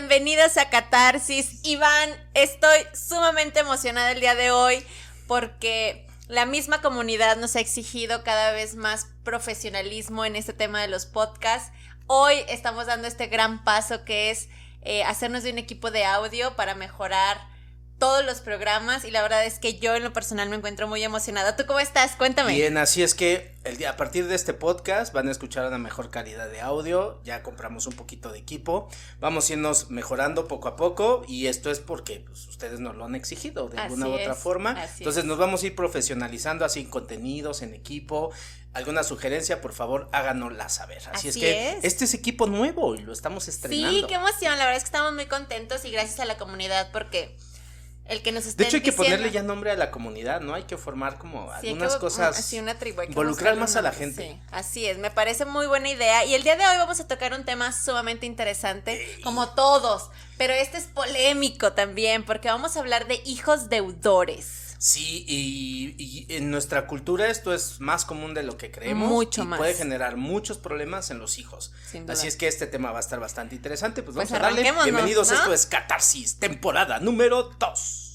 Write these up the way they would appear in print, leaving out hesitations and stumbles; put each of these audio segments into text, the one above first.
bienvenidos a Catarsis. Iván, estoy sumamente emocionada el día de hoy porque la misma comunidad nos ha exigido cada vez más profesionalismo en este tema de los podcasts. Hoy estamos dando este gran paso que es hacernos de un equipo de audio para mejorar todos los programas, y la verdad es que yo en lo personal me encuentro muy emocionada. ¿Tú cómo estás? Cuéntame. Bien, así es que a partir de este podcast van a escuchar una mejor calidad de audio. Ya compramos un poquito de equipo, vamos a irnos mejorando poco a poco, y esto es porque pues, ustedes nos lo han exigido de alguna u otra forma. Entonces nos vamos a ir profesionalizando así en contenidos, en equipo. Alguna sugerencia, por favor, háganosla saber. Así es que este es equipo nuevo y lo estamos estrenando. Sí, qué emoción, la verdad es que estamos muy contentos y gracias a la comunidad porque el que nos estén de hecho hay que diciendo, ponerle ya nombre a la comunidad, ¿no? Hay que formar como algunas cosas, así una tribu, involucrar más a la gente. Sí, así es, me parece muy buena idea. Y el día de hoy vamos a tocar un tema sumamente interesante, como todos, pero este es polémico también porque vamos a hablar de hijos deudores. Sí, y en nuestra cultura esto es más común de lo que creemos. Mucho más. Puede generar muchos problemas en los hijos. Sin duda. Así es que este tema va a estar bastante interesante. Pues vamos Pues a darle. Bienvenidos, ¿no? Esto es Catarsis, temporada número 2.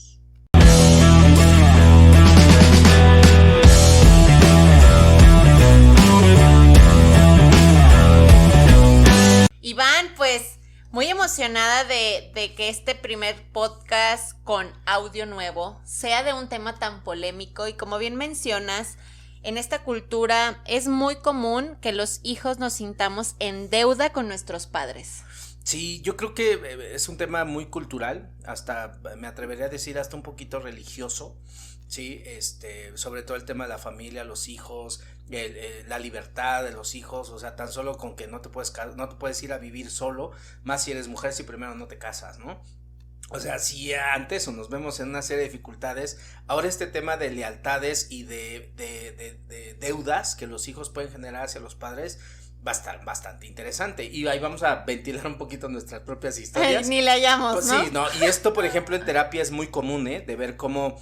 Iván, pues muy emocionada de que este primer podcast con audio nuevo sea de un tema tan polémico, y como bien mencionas, en esta cultura es muy común que los hijos nos sintamos en deuda con nuestros padres. Sí, yo creo que es un tema muy cultural, hasta me atrevería a decir hasta un poquito religioso. Sí, sobre todo el tema de la familia, los hijos, la libertad de los hijos, o sea, tan solo con que no te puedes ir a vivir solo, más si eres mujer, si primero no te casas, ¿no? O sea, si antes o nos vemos en una serie de dificultades, ahora este tema de lealtades y de deudas que los hijos pueden generar hacia los padres va a estar bastante interesante, y ahí vamos a ventilar un poquito nuestras propias historias. Ni le hallamos, pues, ¿no? Sí, no, y esto por ejemplo en terapia es muy común, de ver cómo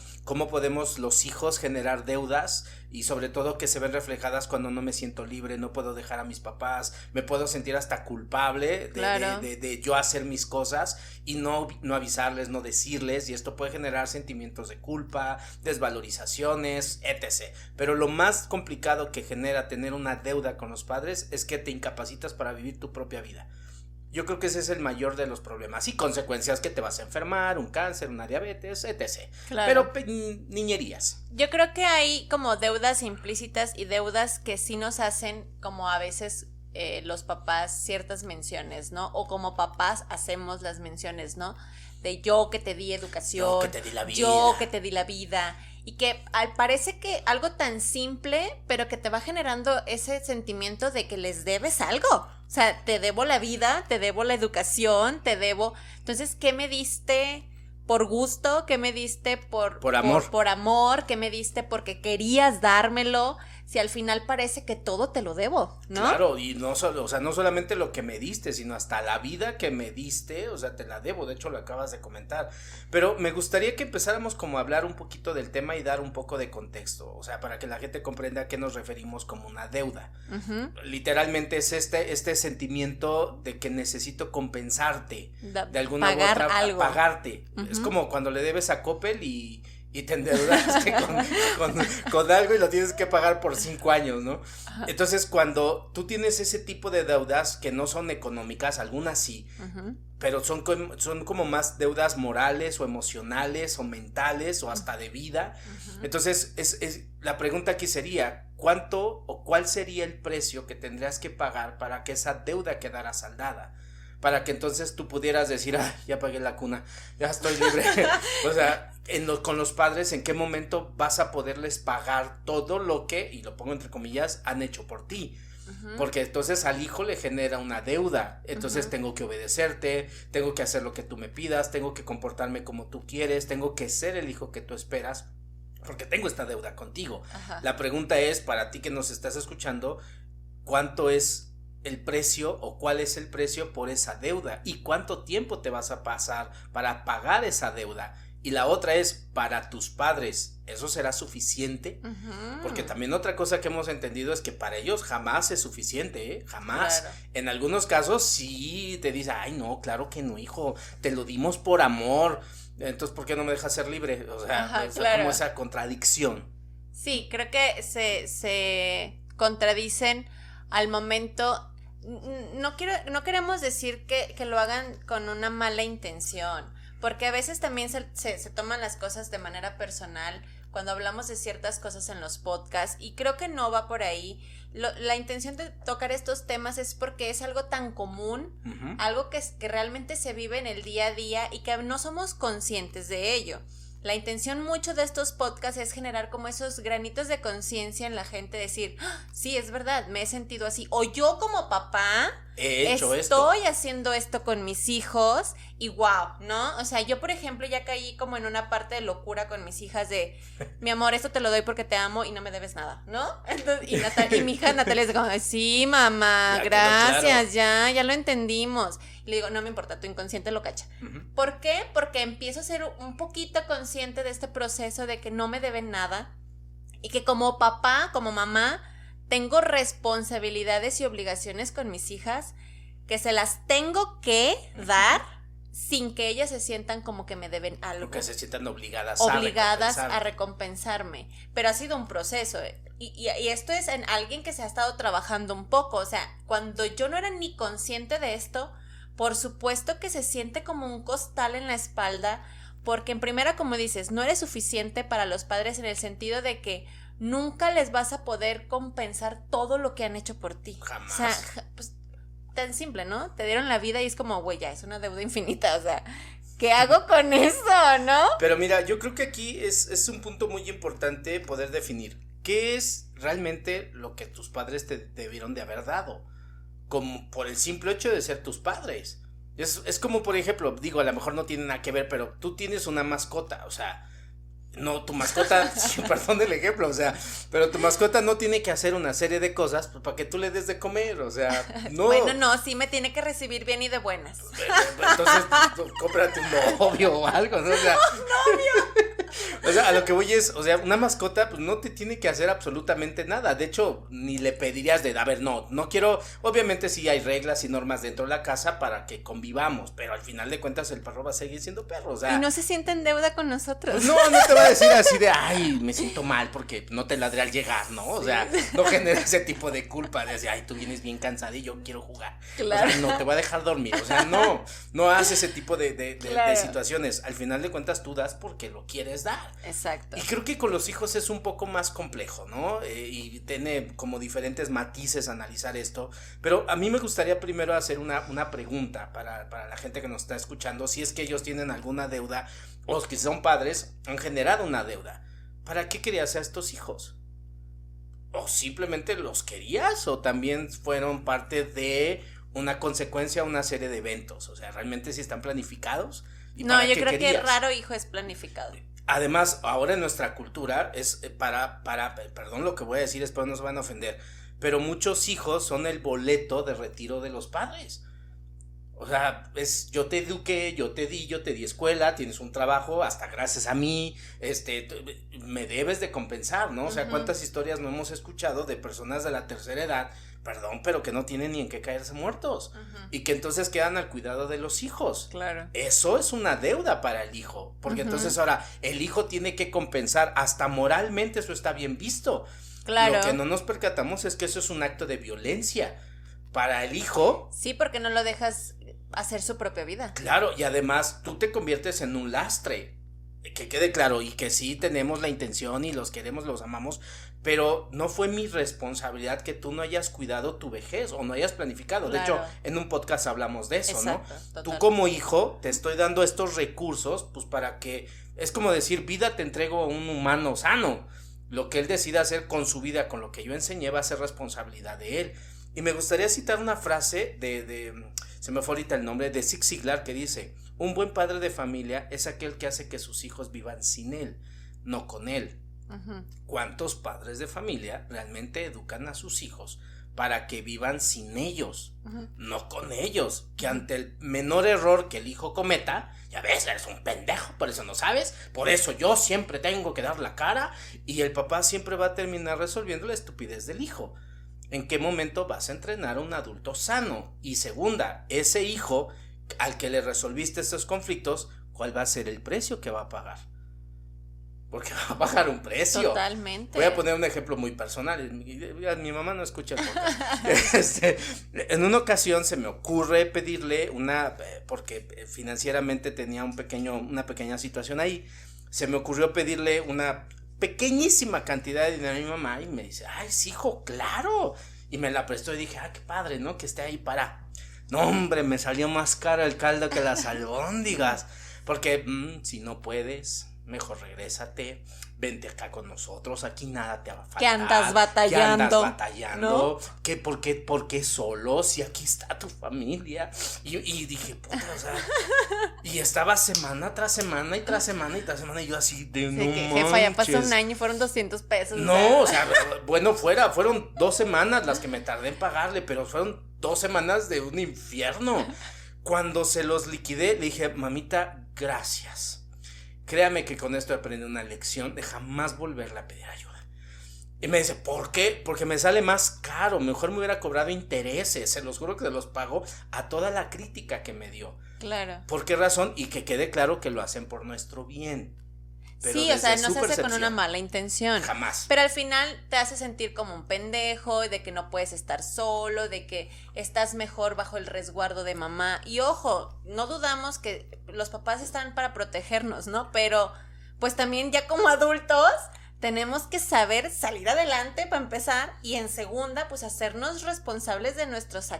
podemos los hijos generar deudas, y sobre todo que se ven reflejadas cuando no me siento libre, no puedo dejar a mis papás, me puedo sentir hasta culpable de yo hacer mis cosas y no avisarles, no decirles, y esto puede generar sentimientos de culpa, desvalorizaciones, etc. Pero lo más complicado que genera tener una deuda con los padres es que te incapacitas para vivir tu propia vida. Yo creo que ese es el mayor de los problemas y consecuencias, que te vas a enfermar, un cáncer, una diabetes, etc. Claro. Pero niñerías. Yo creo que hay como deudas implícitas y deudas que sí nos hacen como a veces los papás ciertas menciones, ¿no? O como papás hacemos las menciones, ¿no? De yo que te di educación, yo que te di la vida. Yo que te di la vida. Y que parece que algo tan simple, pero que te va generando ese sentimiento de que les debes algo. O sea, te debo la vida, te debo la educación, te debo. Entonces, ¿qué me diste por gusto? ¿Qué me diste por amor? Por amor, ¿qué me diste porque querías dármelo? Si al final parece que todo te lo debo, ¿no? Claro, y no solamente lo que me diste, sino hasta la vida que me diste, o sea, te la debo, de hecho lo acabas de comentar. Pero me gustaría que empezáramos como a hablar un poquito del tema y dar un poco de contexto, o sea, para que la gente comprenda a qué nos referimos como una deuda. Uh-huh. Literalmente es este sentimiento de que necesito compensarte, de alguna u otra, algo. Pagarte. Uh-huh. Es como cuando le debes a Coppel y te endeudaste con algo y lo tienes que pagar por 5 años, ¿no? Ajá. Entonces, cuando tú tienes ese tipo de deudas que no son económicas, algunas sí, uh-huh, pero son como más deudas morales o emocionales o mentales o hasta de vida. Uh-huh. Entonces, la pregunta aquí sería, ¿cuánto o cuál sería el precio que tendrías que pagar para que esa deuda quedara saldada? Para que entonces tú pudieras decir, ya pagué la cuna, ya estoy libre. O sea, con los padres, ¿en qué momento vas a poderles pagar todo lo que, y lo pongo entre comillas, han hecho por ti? Uh-huh. Porque entonces al hijo le genera una deuda. Entonces, uh-huh, tengo que obedecerte, tengo que hacer lo que tú me pidas, tengo que comportarme como tú quieres, tengo que ser el hijo que tú esperas, porque tengo esta deuda contigo. Uh-huh. La pregunta es, para ti que nos estás escuchando, ¿cuánto es el precio o cuál es el precio por esa deuda? ¿Y cuánto tiempo te vas a pasar para pagar esa deuda? Y la otra es, para tus padres, ¿eso será suficiente? Porque también otra cosa que hemos entendido es que para ellos jamás es suficiente, ¿eh? Jamás. Claro. En algunos casos sí te dice, ay no, claro que no, hijo, te lo dimos por amor, entonces ¿por qué no me dejas ser libre? O sea, Ajá, es claro. como esa contradicción. Sí, creo que se contradicen al momento. No queremos decir que lo hagan con una mala intención, porque a veces también se toman las cosas de manera personal cuando hablamos de ciertas cosas en los podcasts, y creo que no va por ahí. La intención de tocar estos temas es porque es algo tan común, algo que realmente se vive en el día a día y que no somos conscientes de ello. La intención mucho de estos podcasts es generar como esos granitos de conciencia en la gente, decir, sí, es verdad, me he sentido así, o yo como papá estoy haciendo esto con mis hijos y wow, ¿no? O sea, yo por ejemplo ya caí como en una parte de locura con mis hijas de, mi amor, esto te lo doy porque te amo y no me debes nada, ¿no? Entonces, y mi hija Natalia es como, sí, mamá, Ya gracias, claro. ya lo entendimos. Y le digo, no me importa, tu inconsciente lo cacha. ¿Por qué? Porque empiezo a ser un poquito consciente de este proceso de que no me deben nada y que como papá, como mamá, tengo responsabilidades y obligaciones con mis hijas que se las tengo que dar sin que ellas se sientan como que me deben algo. Que se sientan obligadas a recompensarme. Pero ha sido un proceso. Y esto es en alguien que se ha estado trabajando un poco. O sea, cuando yo no era ni consciente de esto, por supuesto que se siente como un costal en la espalda, porque en primera, como dices, no eres suficiente para los padres en el sentido de que nunca les vas a poder compensar todo lo que han hecho por ti. Jamás. O sea, pues tan simple, ¿no? Te dieron la vida y es como, güey, ya es una deuda infinita, o sea, ¿qué hago con eso, no? Pero mira, yo creo que aquí es un punto muy importante poder definir qué es realmente lo que tus padres te debieron de haber dado, como por el simple hecho de ser tus padres. Es como, por ejemplo, digo, a lo mejor no tiene nada que ver, pero tú tienes una mascota, o sea, no, tu mascota, sí, perdón del ejemplo, o sea, pero tu mascota no tiene que hacer una serie de cosas pues, para que tú le des de comer, o sea, no. Bueno, no, sí me tiene que recibir bien y de buenas. Entonces, cómprate un novio o algo, ¿no? O sea, novio. O sea, a lo que voy es, o sea, una mascota pues no te tiene que hacer absolutamente nada. De hecho, ni le pedirías de, a ver, no quiero, obviamente sí hay reglas y normas dentro de la casa para que convivamos, pero al final de cuentas el perro va a seguir siendo perro, o sea. Y no se siente en deuda con nosotros. No te va a decir así de, ay, me siento mal porque no te ladré al llegar, ¿no? O sea, no genera ese tipo de culpa de decir, ay, tú vienes bien cansada y yo quiero jugar. Claro. O sea, no te va a dejar dormir, o sea, no hace ese tipo de situaciones. Al final de cuentas tú das porque lo quieres dar. Exacto. Y creo que con los hijos es un poco más complejo, ¿no? Y tiene como diferentes matices analizar esto, pero a mí me gustaría primero hacer una pregunta para la gente que nos está escuchando, si es que ellos tienen alguna deuda o que son padres, han generado una deuda. ¿Para qué querías a estos hijos? ¿O simplemente los querías? ¿O también fueron parte de una consecuencia, una serie de eventos? O sea, ¿realmente sí están planificados? No, yo creo que raro hijo es planificado. Además, ahora en nuestra cultura es perdón lo que voy a decir, espero no se van a ofender, pero muchos hijos son el boleto de retiro de los padres. O sea, yo te eduqué, yo te di escuela, tienes un trabajo, hasta gracias a mí, me debes de compensar, ¿no? O sea, ¿cuántas historias no hemos escuchado de personas de la tercera edad, perdón, pero que no tienen ni en qué caerse muertos? Y que entonces quedan al cuidado de los hijos. Claro. Eso es una deuda para el hijo, porque entonces ahora el hijo tiene que compensar, hasta moralmente eso está bien visto. Claro. Lo que no nos percatamos es que eso es un acto de violencia para el hijo. Sí, porque no lo dejas hacer su propia vida. Claro, y además tú te conviertes en un lastre, que quede claro, y que sí tenemos la intención y los queremos, los amamos, pero no fue mi responsabilidad que tú no hayas cuidado tu vejez o no hayas planificado. Claro. De hecho, en un podcast hablamos de eso, exacto, ¿no? total. Tú como hijo te estoy dando estos recursos, pues para que, es como decir, vida te entrego a un humano sano. Lo que él decida hacer con su vida, con lo que yo enseñé, va a ser responsabilidad de él. Y me gustaría citar una frase se me fue ahorita el nombre, de Zig Ziglar, que dice: un buen padre de familia es aquel que hace que sus hijos vivan sin él, no con él. ¿Cuántos padres de familia realmente educan a sus hijos para que vivan sin ellos, no con ellos, que ante el menor error que el hijo cometa, ya ves, eres un pendejo, por eso no sabes, por eso yo siempre tengo que dar la cara, y el papá siempre va a terminar resolviendo la estupidez del hijo. ¿En qué momento vas a entrenar a un adulto sano? Y segunda, ese hijo al que le resolviste estos conflictos, ¿cuál va a ser el precio que va a pagar? Porque va a pagar un precio. Totalmente. Voy a poner un ejemplo muy personal. Mi mamá no escucha el podcast. En una ocasión se me ocurre pedirle porque financieramente tenía una pequeña situación ahí. Se me ocurrió pedirle una pequeñísima cantidad de dinero a mi mamá y me dice, ay, sí, hijo, claro. Y me la prestó y dije, qué padre, ¿no? Que esté ahí para. No, hombre, me salió más caro el caldo que las albóndigas. Porque si no puedes, mejor regrésate, vente acá con nosotros, aquí nada te va a faltar. ¿Qué andas batallando? ¿No? ¿Por qué solo? Si aquí está tu familia. Y dije, puta, o sea, y estaba semana tras semana y tras semana y tras semana, y yo así de no manches. Jefa, ya pasó un año y fueron 200 pesos. No, o sea, bueno, fueron 2 semanas las que me tardé en pagarle, pero fueron 2 semanas de un infierno. Cuando se los liquidé, le dije, mamita, gracias. Créame que con esto aprendí una lección de jamás volverle a pedir ayuda. Y me dice, ¿por qué? Porque me sale más caro, mejor me hubiera cobrado intereses, se los juro que se los pago a toda la crítica que me dio. Claro. ¿Por qué razón? Y que quede claro que lo hacen por nuestro bien. Pero sí, o sea, no se hace con una mala intención. Jamás. Pero al final te hace sentir como un pendejo, de que no puedes estar solo, de que estás mejor bajo el resguardo de mamá. Y ojo, no dudamos que los papás están para protegernos, ¿no? Pero pues también ya como adultos tenemos que saber salir adelante para empezar, y en segunda, pues hacernos responsables de nuestros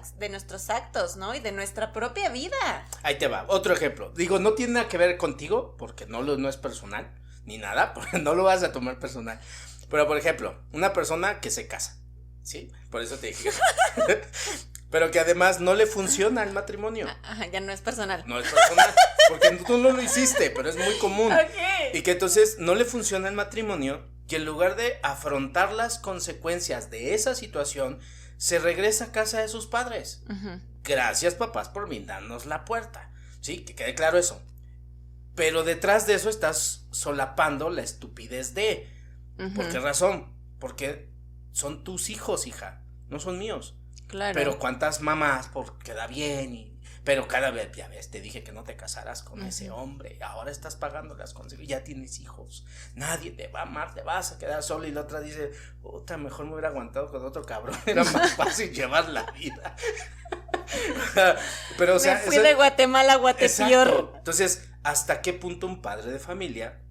actos, ¿no? Y de nuestra propia vida. Ahí te va, otro ejemplo. Digo, no tiene nada que ver contigo, porque no es personal, ni nada, porque no lo vas a tomar personal. Pero, por ejemplo, una persona que se casa, ¿sí? Por eso te dije. Pero que además no le funciona el matrimonio. Ya no es personal. No es personal, porque tú no lo hiciste, pero es muy común. Okay. Y que entonces no le funciona el matrimonio, que en lugar de afrontar las consecuencias de esa situación, se regresa a casa de sus padres. Gracias, papás, por brindarnos la puerta. Sí, que quede claro eso. Pero detrás de eso estás solapando la estupidez de. ¿Por qué razón? Porque son tus hijos, hija, no son míos. Claro. Pero cuántas mamás, porque queda bien, pero cada vez, ya ves, te dije que no te casaras con ese hombre, ahora estás pagando las consecuencias, ya tienes hijos, nadie te va a amar, te vas a quedar solo. Y la otra dice, puta, mejor me hubiera aguantado con otro cabrón, era más fácil llevar la vida. Pero, o sea, me fui de Guatemala a Guatepeor. Exacto. Entonces, ¿hasta qué punto un padre de familia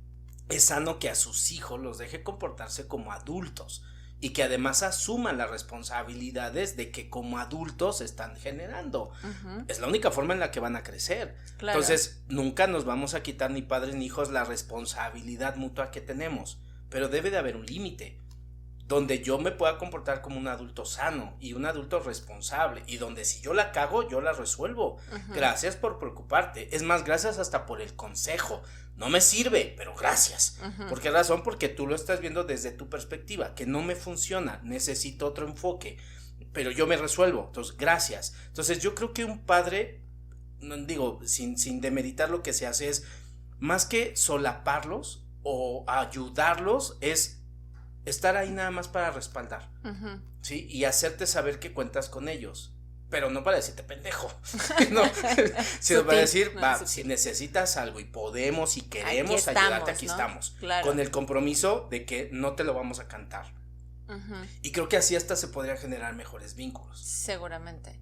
es sano que a sus hijos los deje comportarse como adultos? Y que además asuman las responsabilidades de que como adultos están generando. Es la única forma en la que van a crecer. Claro. Entonces, nunca nos vamos a quitar ni padres ni hijos la responsabilidad mutua que tenemos. Pero debe de haber un límite. Donde yo me pueda comportar como un adulto sano y un adulto responsable. Y donde si yo la cago, yo la resuelvo. Gracias por preocuparte. Es más, gracias hasta por el consejo. No me sirve, pero gracias. ¿Por qué razón? Porque tú lo estás viendo desde tu perspectiva, que no me funciona, necesito otro enfoque, pero yo me resuelvo. Entonces, gracias. Entonces, yo creo que un padre, digo, sin demeritar lo que se hace, es más que solaparlos o ayudarlos, es estar ahí nada más para respaldar, ¿sí? Y hacerte saber que cuentas con ellos. Pero no para decirte pendejo, no, sino para decir, si necesitas algo y podemos y queremos ayudarte, aquí estamos. Claro. Con el compromiso de que no te lo vamos a cantar. Y creo que así hasta se podrían generar mejores vínculos. Seguramente.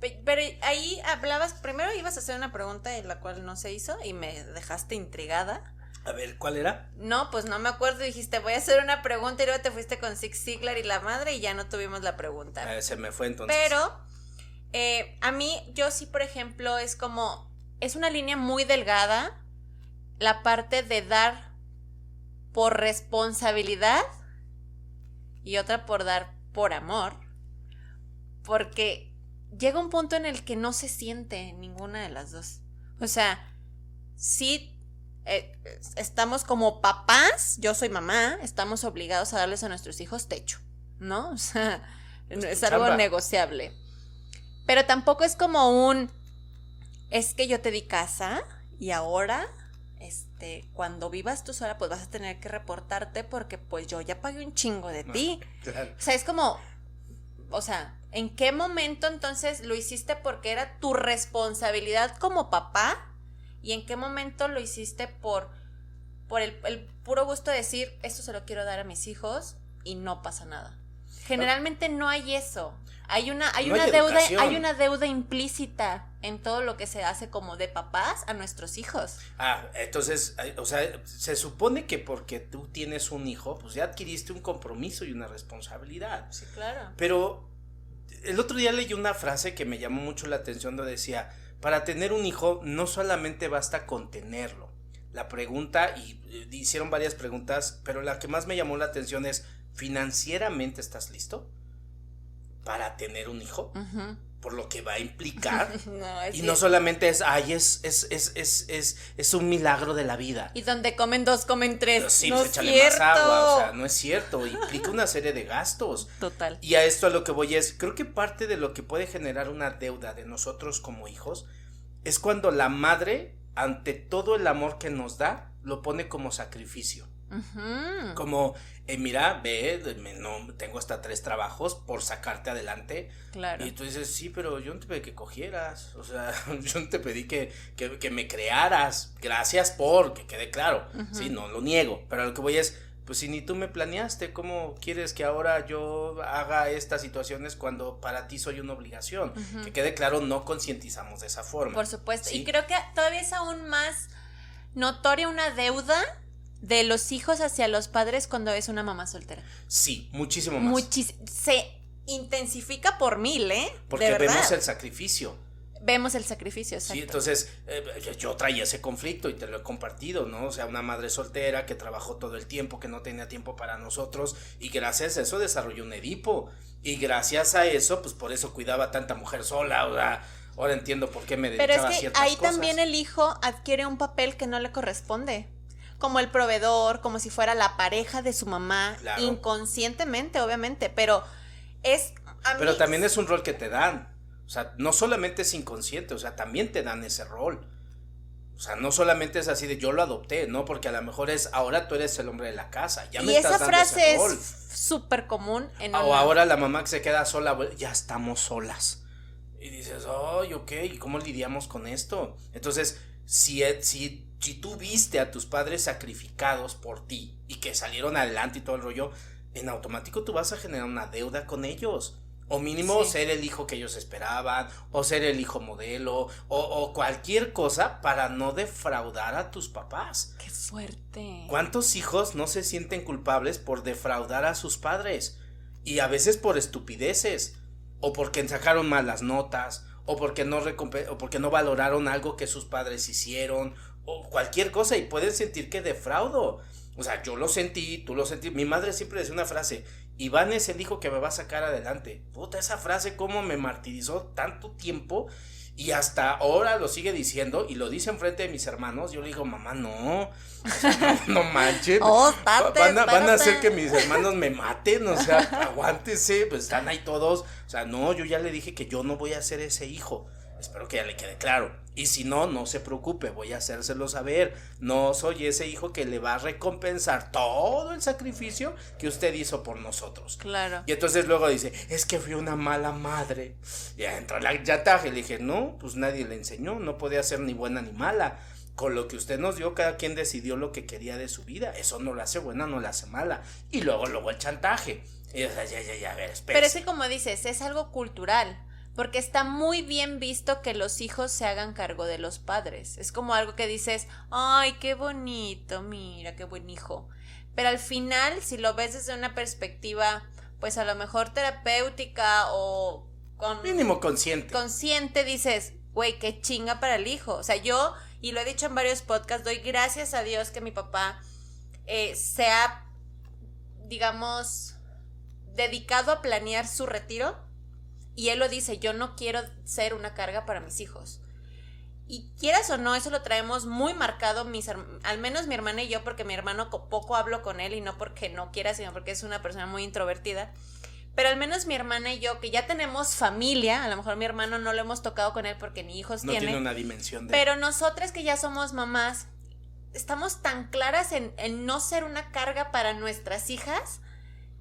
Pero ahí hablabas, primero ibas a hacer una pregunta en la cual no se hizo y me dejaste intrigada. A ver, ¿cuál era? No, pues no me acuerdo, dijiste, voy a hacer una pregunta y luego te fuiste con Zig Ziglar y la madre y ya no tuvimos la pregunta. Se me fue entonces. Pero a mí, yo sí, por ejemplo, es una línea muy delgada la parte de dar por responsabilidad y otra por dar por amor, porque llega un punto en el que no se siente ninguna de las dos. O sea, sí, estamos como papás, yo soy mamá, estamos obligados a darles a nuestros hijos techo, ¿no? O sea, es tu algo chamba. negociable. Pero tampoco es como es que yo te di casa y ahora, cuando vivas tú sola, pues vas a tener que reportarte porque pues yo ya pagué un chingo de ti. Claro. O sea, es como, o sea, ¿en qué momento entonces lo hiciste porque era tu responsabilidad como papá? ¿Y en qué momento lo hiciste por el puro gusto de decir, esto se lo quiero dar a mis hijos y no pasa nada? Generalmente no hay eso. Hay una deuda, educación. hay una deuda implícita en todo lo que se hace como de papás a nuestros hijos. Entonces, o sea, se supone que porque tú tienes un hijo, pues ya adquiriste un compromiso y una responsabilidad. Sí, claro. Pero el otro día leí una frase que me llamó mucho la atención, donde decía, para tener un hijo no solamente basta con tenerlo. La pregunta, y hicieron varias preguntas, pero la que más me llamó la atención es, ¿financieramente estás listo para tener un hijo? Uh-huh. Por lo que va a implicar. No, y no solamente es un milagro de la vida. Y donde comen dos, comen tres. Sí, no pues es échale cierto. más agua, o sea, no es cierto, implica una serie de gastos. Total. Y a esto a lo que voy es, creo que parte de lo que puede generar una deuda de nosotros como hijos es cuando la madre, ante todo el amor que nos da, lo pone como sacrificio. Uh-huh. Como, mira, no tengo hasta 3 trabajos por sacarte adelante. Claro. Y tú dices, sí, pero yo no te pedí que cogieras, o sea, yo no te pedí que me crearas, gracias por, que quede claro. Uh-huh. Sí, no lo niego, pero lo que voy es, pues si ni tú me planeaste, ¿cómo quieres que ahora yo haga estas situaciones cuando para ti soy una obligación? Uh-huh. Que quede claro, no concientizamos de esa forma. Por supuesto, ¿sí? Y ¿sí? creo que todavía es aún más notoria una deuda de los hijos hacia los padres cuando es una mamá soltera. Sí, muchísimo más. Se intensifica por 1000, ¿eh? Porque vemos el sacrificio. Vemos el sacrificio, exacto. Sí, entonces yo traía ese conflicto y te lo he compartido, ¿no? O sea, una madre soltera que trabajó todo el tiempo, que no tenía tiempo para nosotros, y gracias a eso desarrolló un Edipo, y gracias a eso, pues por eso cuidaba tanta mujer sola, o sea, ahora entiendo por qué me dedicaba a ciertas cosas. Pero es que ahí también el hijo adquiere un papel que no le corresponde, como el proveedor, como si fuera la pareja de su mamá, claro. Inconscientemente, obviamente, pero pero también es un rol que te dan. O sea, no solamente es inconsciente, o sea, también te dan ese rol. O sea, no solamente es así de yo lo adopté, ¿no? Porque a lo mejor ahora tú eres el hombre de la casa, ya me estás dando ese rol. Y esa frase es súper común en ahora la mamá que se queda sola, ya estamos solas. Y dices, ay, ok, ¿y cómo lidiamos con esto? Entonces, si tú viste a tus padres sacrificados por ti y que salieron adelante y todo el rollo, en automático tú vas a generar una deuda con ellos. O mínimo sí. Ser el hijo que ellos esperaban, o ser el hijo modelo, o cualquier cosa para no defraudar a tus papás. ¡Qué fuerte! ¿Cuántos hijos no se sienten culpables por defraudar a sus padres? Y a veces por estupideces, o porque sacaron malas notas, o porque no valoraron algo que sus padres hicieron, o cualquier cosa, y pueden sentir que defraudo. O sea, yo lo sentí, tú lo sentí. Mi madre siempre decía una frase: Iván es el hijo que me va a sacar adelante. Puta, esa frase cómo me martirizó tanto tiempo, y hasta ahora lo sigue diciendo, y lo dice enfrente de mis hermanos. Yo le digo, mamá, no, o sea, no manches. Van a hacer que mis hermanos me maten, o sea, aguántese, pues están ahí todos. O sea, no, yo ya le dije que yo no voy a ser ese hijo. Espero que ya le quede claro. Y si no, no se preocupe, voy a hacérselo saber. No soy ese hijo que le va a recompensar todo el sacrificio que usted hizo por nosotros. Claro. Y entonces luego dice, es que fui una mala madre. Ya entró el chantaje. Le dije, no, pues nadie le enseñó. No podía ser ni buena ni mala. Con lo que usted nos dio, cada quien decidió lo que quería de su vida. Eso no la hace buena, no la hace mala. Y luego el chantaje. Y o sea, ya, a ver, espérese. Pero es que, como dices, es algo cultural. Porque está muy bien visto que los hijos se hagan cargo de los padres. Es como algo que dices, ay, qué bonito, mira, qué buen hijo. Pero al final, si lo ves desde una perspectiva, pues a lo mejor terapéutica o mínimo consciente. Consciente, dices, güey, qué chinga para el hijo. O sea, yo, y lo he dicho en varios podcasts, doy gracias a Dios que mi papá se ha, digamos, dedicado a planear su retiro. Y él lo dice, yo no quiero ser una carga para mis hijos. Y quieras o no, eso lo traemos muy marcado, al menos mi hermana y yo, porque mi hermano poco hablo con él, y no porque no quiera, sino porque es una persona muy introvertida. Pero al menos mi hermana y yo, que ya tenemos familia, a lo mejor mi hermano no lo hemos tocado con él porque ni hijos no tiene una dimensión de... Pero nosotras que ya somos mamás, estamos tan claras en no ser una carga para nuestras hijas,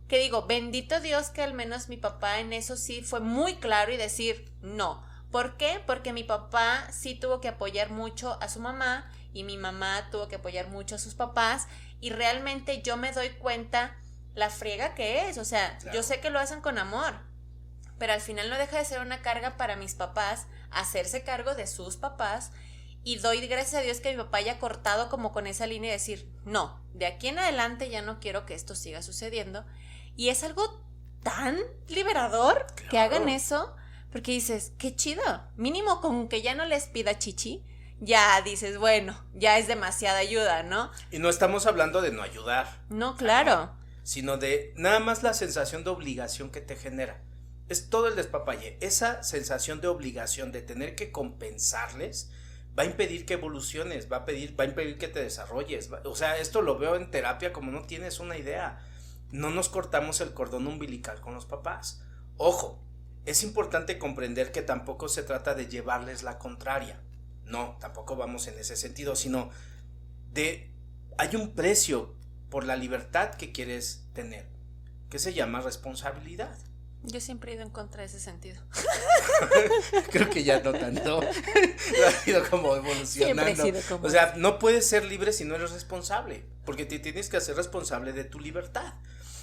que digo, bendito Dios que al menos mi papá en eso sí fue muy claro y decir no. ¿Por qué? Porque mi papá sí tuvo que apoyar mucho a su mamá y mi mamá tuvo que apoyar mucho a sus papás, y realmente yo me doy cuenta la friega que es, o sea, claro, yo sé que lo hacen con amor, pero al final no deja de ser una carga para mis papás hacerse cargo de sus papás, y doy gracias a Dios que mi papá haya cortado como con esa línea y decir, no, de aquí en adelante ya no quiero que esto siga sucediendo, y es algo tan liberador, claro, que hagan eso, porque dices, qué chido, mínimo con que ya no les pida chichi, ya dices, bueno, ya es demasiada ayuda, ¿no? Y no estamos hablando de no ayudar. No, claro. Sino de nada más la sensación de obligación que te genera. Es todo el despapalle. Esa sensación de obligación, de tener que compensarles, va a impedir que evoluciones, va a impedir que te desarrolles. O sea, esto lo veo en terapia como no tienes una idea. No nos cortamos el cordón umbilical con los papás. Ojo, es importante comprender que tampoco se trata de llevarles la contraria. No, tampoco vamos en ese sentido, sino de hay un precio por la libertad que quieres tener, que se llama responsabilidad. Yo siempre he ido en contra de ese sentido. Creo que ya no tanto. Ha ido como evolucionando. O sea, no puedes ser libre si no eres responsable, porque te tienes que hacer responsable de tu libertad.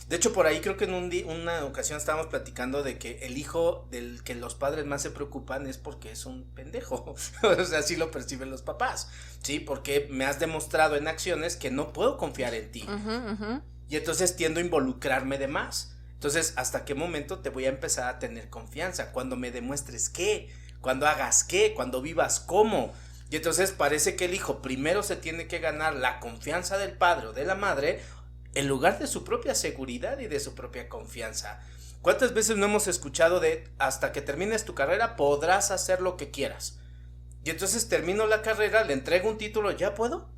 De hecho, por ahí creo que en una ocasión estábamos platicando de que el hijo del que los padres más se preocupan es porque es un pendejo. O sea, así lo perciben los papás, ¿sí? Porque me has demostrado en acciones que no puedo confiar en ti. Y entonces tiendo a involucrarme de más. Entonces, ¿hasta qué momento te voy a empezar a tener confianza? Cuando me demuestres qué, cuando hagas qué, cuando vivas cómo. Y entonces parece que el hijo primero se tiene que ganar la confianza del padre o de la madre, en lugar de su propia seguridad y de su propia confianza. ¿Cuántas veces no hemos escuchado de hasta que termines tu carrera podrás hacer lo que quieras? Y entonces termino la carrera, le entrego un título, ¿ya puedo?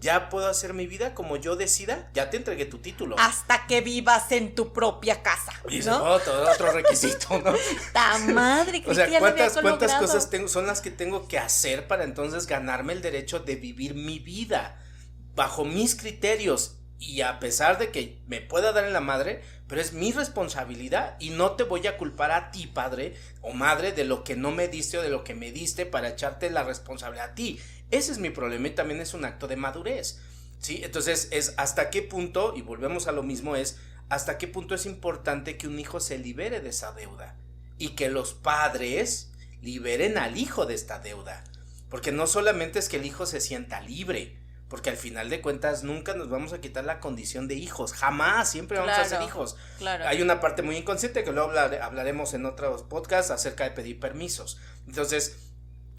¿Ya puedo hacer mi vida como yo decida? Ya te entregué tu título. Hasta que vivas en tu propia casa, ¿no? Y otro requisito, ¿no? ¡Ta madre! O sea, ¿cuántas cosas son las que tengo que hacer para entonces ganarme el derecho de vivir mi vida bajo mis criterios? Y a pesar de que me pueda dar en la madre, pero es mi responsabilidad y no te voy a culpar a ti, padre o madre, de lo que no me diste o de lo que me diste para echarte la responsabilidad a ti. Ese es mi problema y también es un acto de madurez, ¿sí? Entonces es hasta qué punto, y volvemos a lo mismo, es hasta qué punto es importante que un hijo se libere de esa deuda y que los padres liberen al hijo de esta deuda. Porque no solamente es que el hijo se sienta libre, porque al final de cuentas nunca nos vamos a quitar la condición de hijos, jamás, siempre vamos a ser hijos. Claro. Hay una parte muy inconsciente que luego hablaremos en otros podcasts acerca de pedir permisos. Entonces,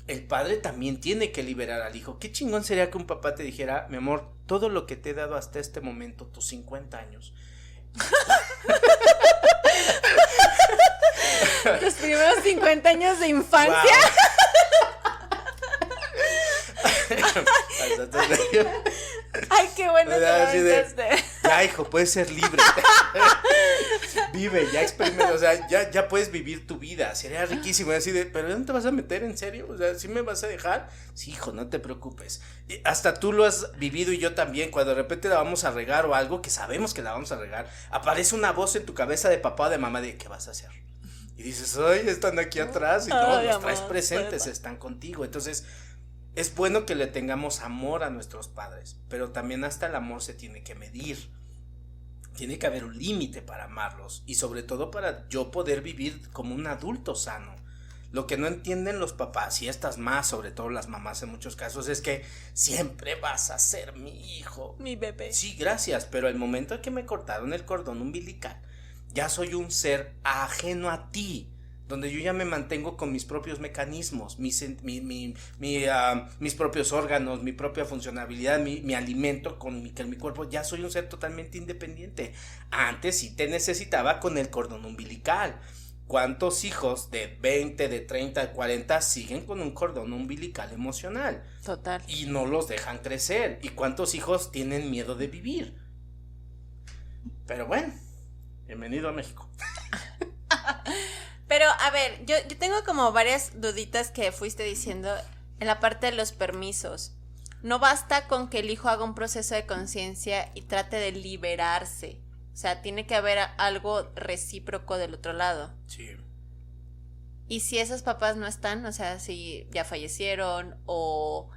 el padre también tiene que liberar al hijo. Qué chingón sería que un papá te dijera, mi amor, todo lo que te he dado hasta este momento, tus 50 años. Los primeros 50 años de infancia. Wow. Ay, qué bueno que lo aventaste. Ya, hijo, puedes ser libre. Vive, ya experimenta, o sea, ya puedes vivir tu vida. Sería riquísimo, así de, pero ¿no te vas a meter en serio? O sea, ¿sí me vas a dejar? Sí, hijo, no te preocupes. Hasta tú lo has vivido y yo también. Cuando de repente la vamos a regar o algo, que sabemos que la vamos a regar, aparece una voz en tu cabeza de papá o de mamá de, ¿qué vas a hacer? Y dices, ay, están aquí atrás y no, los traes presentes, están contigo. Entonces, es bueno que le tengamos amor a nuestros padres, pero también hasta el amor se tiene que medir. Tiene que haber un límite para amarlos y sobre todo para yo poder vivir como un adulto sano. Lo que no entienden los papás y estas más, sobre todo las mamás en muchos casos, es que siempre vas a ser mi hijo. Mi bebé. Sí, gracias, pero el momento en que me cortaron el cordón umbilical, ya soy un ser ajeno a ti, donde yo ya me mantengo con mis propios mecanismos, mis propios órganos, mi propia funcionabilidad, mi alimento con mi cuerpo, ya soy un ser totalmente independiente. Antes sí te necesitaba con el cordón umbilical. ¿Cuántos hijos de 20, de 30, de 40 siguen con un cordón umbilical emocional? Total. Y no los dejan crecer. ¿Y cuántos hijos tienen miedo de vivir? Pero bueno, bienvenido a México. Pero, a ver, yo tengo como varias duditas que fuiste diciendo en la parte de los permisos. No basta con que el hijo haga un proceso de conciencia y trate de liberarse. O sea, tiene que haber algo recíproco del otro lado. Sí. Y si esos papás no están, o sea, si ya fallecieron o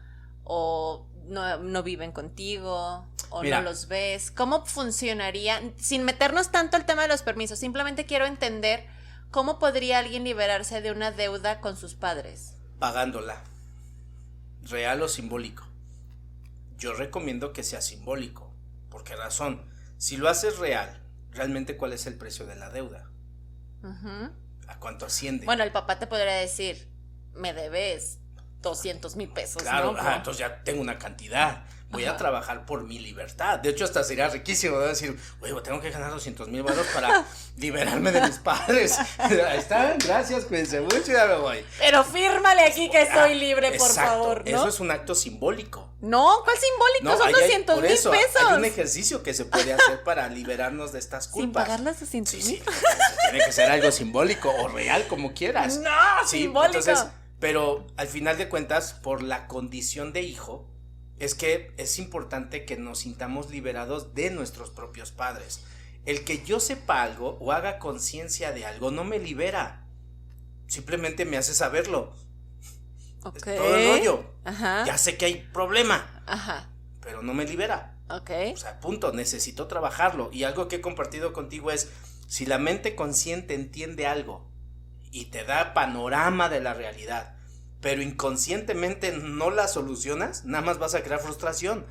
no viven contigo o Mira, no los ves, ¿cómo funcionaría? Sin meternos tanto al tema de los permisos, simplemente quiero entender cómo podría alguien liberarse de una deuda con sus padres. pagándola, real o simbólico. Yo recomiendo que sea simbólico. ¿Por qué razón? Si lo haces real, realmente ¿cuál es el precio de la deuda? Ujú. ¿A cuánto asciende? Bueno, el papá te podría decir, me debes 200,000 pesos, claro, ¿no? entonces ya tengo una cantidad. Voy Ajá. a trabajar por mi libertad. De hecho, hasta sería riquísimo, ¿no? Decir, güey, tengo que ganar 200,000 varos para liberarme de mis padres. Ahí están, gracias, cuídense mucho, ya me voy. Pero fírmale aquí que soy libre, por Exacto, favor, ¿no? eso es un acto simbólico. No, ¿cuál simbólico? Son ahí hay- 200,000 por eso, pesos. hay un ejercicio que se puede hacer para liberarnos de estas culpas. Sin pagar los 200,000. Sí, tiene que ser algo simbólico o real, como quieras. No, Sí, simbólico. entonces, pero al final de cuentas, por la condición de hijo, es que es importante que nos sintamos liberados de nuestros propios padres. El que yo sepa algo o haga conciencia de algo no me libera. Simplemente me hace saberlo. Ok. Es todo el rollo. Ajá. Ya sé que hay problema, Ajá. pero no me libera. Ok. O sea, punto, necesito trabajarlo. Y algo que he compartido contigo es, si la mente consciente entiende algo y te da panorama de la realidad, pero inconscientemente no la solucionas, nada más vas a crear frustración.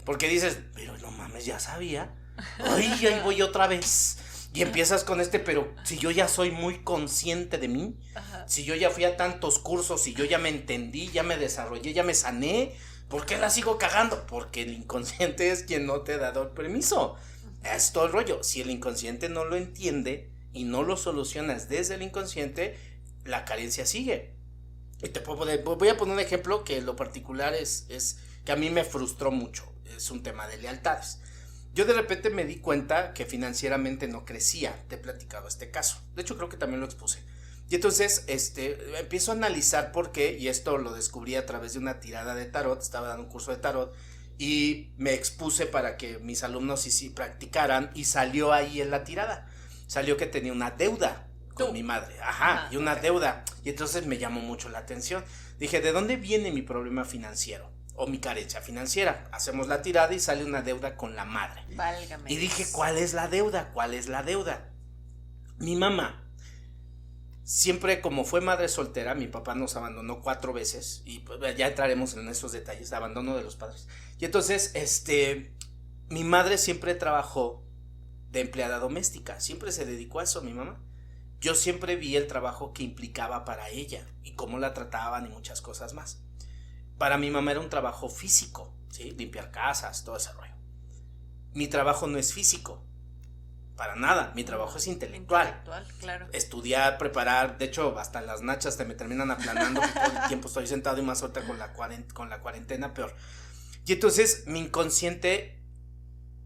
Porque dices, pero no mames, ya sabía. Ay, ahí voy otra vez. Y empiezas con pero si yo ya soy muy consciente de mí, Ajá. si yo ya fui a tantos cursos, si yo ya me entendí, ya me desarrollé, ya me sané, ¿por qué la sigo cagando? Porque el inconsciente es quien no te ha dado el permiso. Es todo el rollo. Si el inconsciente no lo entiende y no lo solucionas desde el inconsciente, la carencia sigue. Y voy a poner un ejemplo que en lo particular es que a mí me frustró mucho. Es un tema de lealtades. Yo de repente me di cuenta que financieramente no crecía. Te he platicado este caso. De hecho, creo que también lo expuse. Y entonces, empiezo a analizar por qué, y esto lo descubrí a través de una tirada de tarot. Estaba dando un curso de tarot y me expuse para que mis alumnos sí practicaran, y salió ahí en la tirada. Salió que tenía una deuda con mi madre, y una deuda, y entonces me llamó mucho la atención. Dije, ¿de dónde viene mi problema financiero o mi carencia financiera? Hacemos la tirada y sale una deuda con la madre. Válgame. Y dije, ¿cuál es la deuda? ¿Cuál es la deuda? Mi mamá, siempre como fue madre soltera, mi papá nos abandonó 4 veces, y pues, ya entraremos en esos detalles, de abandono de los padres. Y entonces, mi madre siempre trabajó de empleada doméstica, siempre se dedicó a eso, mi mamá. Yo siempre vi el trabajo que implicaba para ella y cómo la trataban y muchas cosas más. Para mi mamá era un trabajo físico, ¿sí? Limpiar casas, todo ese rollo. Mi trabajo no es físico, para nada. Mi trabajo es intelectual. Claro. Estudiar, preparar, de hecho hasta las nachas me terminan aplanando, que todo el tiempo estoy sentado, y más ahorita con la cuarentena peor. Y entonces mi inconsciente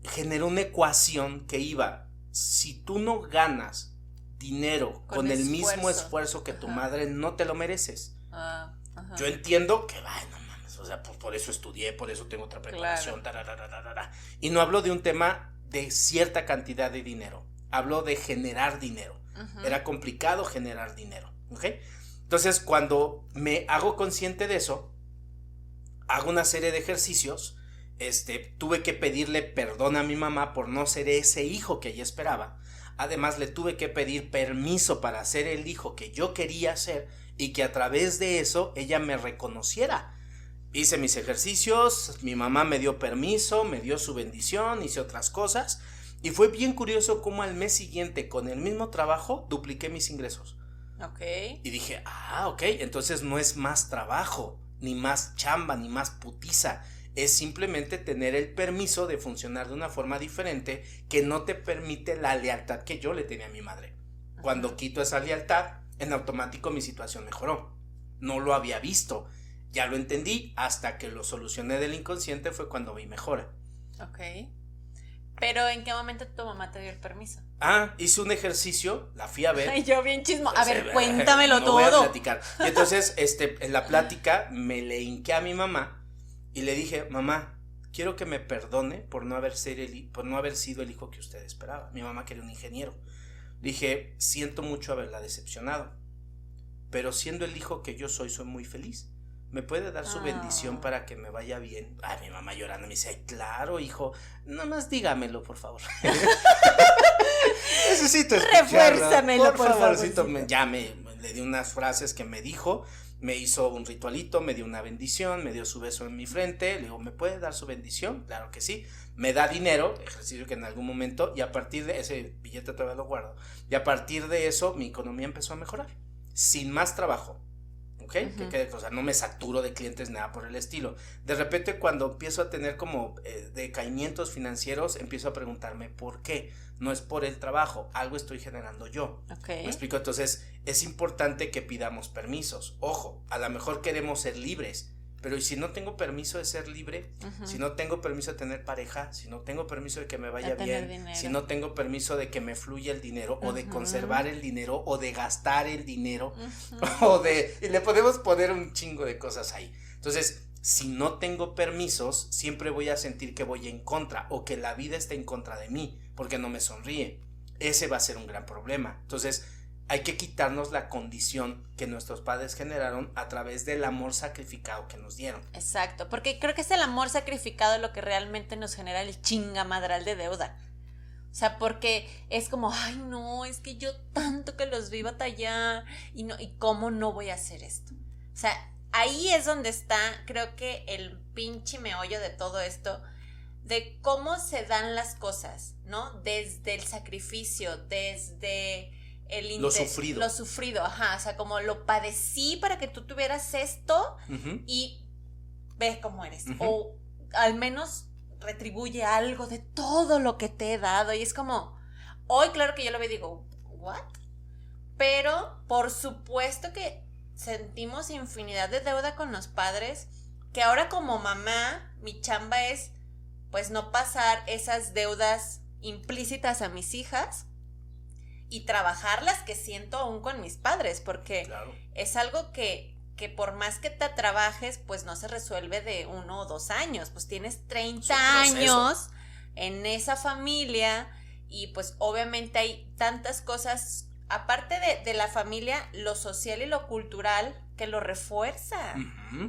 generó una ecuación que iba, si tú no ganas dinero con el mismo esfuerzo que tu madre, no te lo mereces. Yo entiendo que, no mames, o sea, por eso estudié, por eso tengo otra preparación, y no hablo de un tema de cierta cantidad de dinero, hablo de generar dinero. Era complicado generar dinero, ¿ok? Entonces, cuando me hago consciente de eso, hago una serie de ejercicios. Tuve que pedirle perdón a mi mamá por no ser ese hijo que ella esperaba. Además, le tuve que pedir permiso para ser el hijo que yo quería ser, y que a través de eso ella me reconociera. Hice mis ejercicios, mi mamá me dio permiso, me dio su bendición, hice otras cosas, y fue bien curioso cómo al mes siguiente, con el mismo trabajo, dupliqué mis ingresos. Ok. Y dije, ok, entonces no es más trabajo, ni más chamba, ni más putiza. Es simplemente tener el permiso de funcionar de una forma diferente que no te permite la lealtad que yo le tenía a mi madre. Cuando quito esa lealtad, en automático mi situación mejoró. No lo había visto, ya lo entendí, hasta que lo solucioné del inconsciente fue cuando vi mejora. Ok. Pero ¿en qué momento tu mamá te dio el permiso? Hice un ejercicio, la fui a ver. Ay, yo bien chismo. A ver, cuéntamelo no todo. Voy a platicar. Y entonces, en la plática me le hinqué a mi mamá y le dije, mamá, quiero que me perdone por no haber sido el hijo que usted esperaba. Mi mamá quería un ingeniero. Dije, siento mucho haberla decepcionado, pero siendo el hijo que yo soy muy feliz. ¿Me puede dar su bendición para que me vaya bien? Mi mamá llorando me dice, ay, claro, hijo, nada más dígamelo, por favor. Necesito escucharlo. Refuérzamelo, por favorcito. Le di unas frases que me dijo, me hizo un ritualito, me dio una bendición, me dio su beso en mi frente, le digo, ¿me puede dar su bendición? Claro que sí. Me da dinero, ejercicio que en algún momento, y a partir de ese billete todavía lo guardo, y a partir de eso mi economía empezó a mejorar, sin más trabajo. ¿Ok? O sea, no me saturo de clientes, nada por el estilo. De repente, cuando empiezo a tener como decaimientos financieros, empiezo a preguntarme por qué. No es por el trabajo, algo estoy generando yo. Okay. ¿Me explico? Entonces, es importante que pidamos permisos. Ojo, a lo mejor queremos ser libres, pero ¿y si no tengo permiso de ser libre? Si no tengo permiso de tener pareja, si no tengo permiso de que me vaya bien, dinero. Si no tengo permiso de que me fluya el dinero, o de conservar el dinero, o de gastar el dinero, y le podemos poner un chingo de cosas ahí. Entonces, si no tengo permisos, siempre voy a sentir que voy en contra, o que la vida está en contra de mí, porque no me sonríe. Ese va a ser un gran problema. Entonces, hay que quitarnos la condición que nuestros padres generaron a través del amor sacrificado que nos dieron. Exacto, porque creo que es el amor sacrificado lo que realmente nos genera el chingamadral de deuda. O sea, porque es como, ay no, es que yo tanto que los vi batallar y cómo no voy a hacer esto. O sea, ahí es donde está, creo que el pinche meollo de todo esto, de cómo se dan las cosas, ¿no? Desde el sacrificio, desde lo sufrido, o sea, como lo padecí para que tú tuvieras esto y ves cómo eres, o al menos retribuye algo de todo lo que te he dado, y es como, hoy claro que yo lo veo y digo, ¿what? Pero por supuesto que sentimos infinidad de deuda con los padres, que ahora como mamá, mi chamba es, pues, no pasar esas deudas implícitas a mis hijas, y trabajar las que siento aún con mis padres, porque claro, es algo que por más que te trabajes, pues no se resuelve de 1 o 2 años, pues tienes 30 años en esa familia, y pues obviamente hay tantas cosas, aparte de la familia, lo social y lo cultural, que lo refuerza,